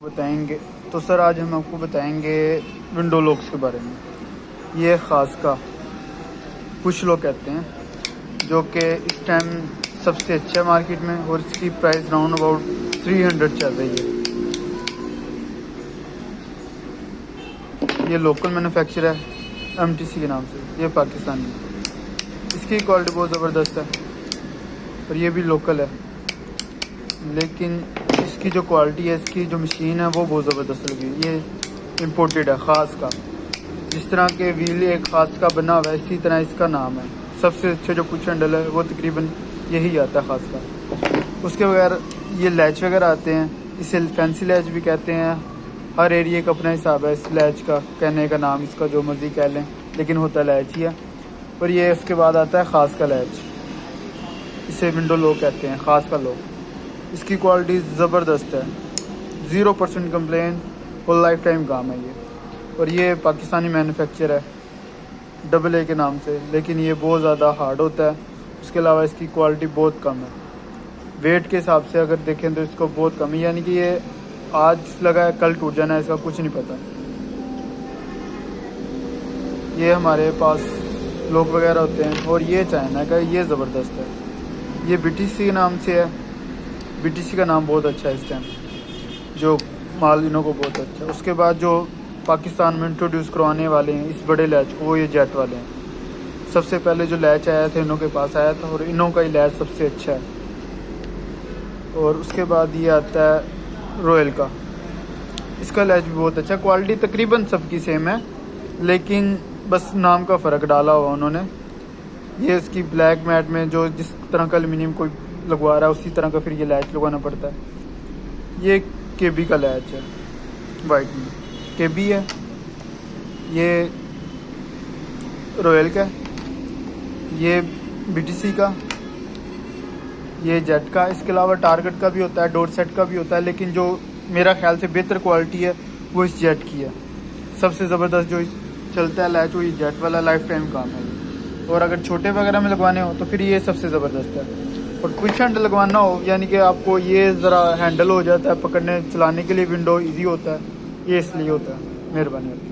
بتائیں گے تو سر آج ہم آپ کو بتائیں گے ونڈو لاکس کے بارے میں۔ یہ خاص کا کچھ لوگ کہتے ہیں جو کہ اس ٹائم سب سے اچھا مارکیٹ میں، اور اس کی پرائس راؤنڈ اباؤٹ 300 چل رہی ہے۔ یہ لوکل مینوفیکچر ہے MTC کے نام سے، یہ پاکستانی ہے۔ اس کی کوالٹی بہت زبردست ہے اور یہ بھی لوکل ہے، لیکن اس کی جو کوالٹی ہے، اس کی جو مشین ہے وہ بہت زبردست لگی۔ یہ امپورٹڈ ہے خاص کا، جس طرح کہ ویل ایک خاص کا بنا ہوا ہے، اسی طرح اس کا نام ہے۔ سب سے اچھا جو پش ہینڈل ہے وہ تقریباً یہی آتا ہے خاص کا۔ اس کے بغیر یہ لیچ وغیرہ آتے ہیں، اسے فینسی لیچ بھی کہتے ہیں۔ ہر ایریے کا اپنا حساب ہے اس لیچ کا، کہنے کا نام اس کا جو مرضی کہہ لیں، لیکن ہوتا لیچ ہی ہے۔ اور یہ اس کے بعد آتا ہے خاص کا لیچ، اسے ونڈو لوک کہتے ہیں، خاص کا لوک۔ اس کی کوالٹی زبردست ہے، 0% کمپلین اور لائف ٹائم کام ہے یہ۔ اور یہ پاکستانی مینوفیکچر ہے AA کے نام سے، لیکن یہ بہت زیادہ ہارڈ ہوتا ہے۔ اس کے علاوہ اس کی کوالٹی بہت کم ہے، ویٹ کے حساب سے اگر دیکھیں تو اس کو بہت کم ہے، یعنی کہ یہ آج لگا ہے کل ٹوٹ جانا ہے، اس کا کچھ نہیں پتہ۔ یہ ہمارے پاس لوگ وغیرہ ہوتے ہیں، اور یہ چائنا کا، یہ زبردست ہے۔ یہ BTC کے نام سے ہے، BTC کا نام بہت اچھا ہے اس ٹائم، جو مال انہوں کو بہت اچھا ہے۔ اس کے بعد جو پاکستان میں انٹروڈیوس کروانے والے ہیں اس بڑے لیچ کو، وہ یہ جیٹ والے ہیں۔ سب سے پہلے جو لیچ آیا تھا انہوں کے پاس آیا تھا، اور انہوں کا ہی لیچ سب سے اچھا ہے۔ اور اس کے بعد یہ آتا ہے رویل کا، اس کا لیچ بھی بہت اچھا ہے۔ کوالٹی تقریباً سب کی سیم ہے، لیکن بس نام کا فرق ڈالا ہوا انہوں نے۔ یہ اس کی بلیک میٹ میں جو جس طرح کا الومینیم کوئی لگوا رہا ہے، اسی طرح کا پھر یہ لیچ لگوانا پڑتا ہے۔ یہ KB کا لیچ ہے، وائٹ میں KB ہے۔ یہ رویل کا ہے، یہ BTC کا، یہ جیٹ کا۔ اس کے علاوہ ٹارگٹ کا بھی ہوتا ہے، ڈور سیٹ کا بھی ہوتا ہے، لیکن جو میرا خیال سے بہتر کوالٹی ہے وہ اس جیٹ کی ہے۔ سب سے زبردست جو چلتا ہے لیچ وہ یہ جیٹ والا، لائف ٹائم کام ہے۔ اور اگر چھوٹے وغیرہ میں لگوانے ہو تو پھر یہ سب سے زبردست ہے۔ اور کوئک ہینڈل لگوانا ہو، یعنی کہ آپ کو یہ ذرا ہینڈل ہو جاتا ہے پکڑنے چلانے کے لیے، ونڈو ایزی ہوتا ہے، یہ اس لیے ہوتا ہے۔ مہربانی۔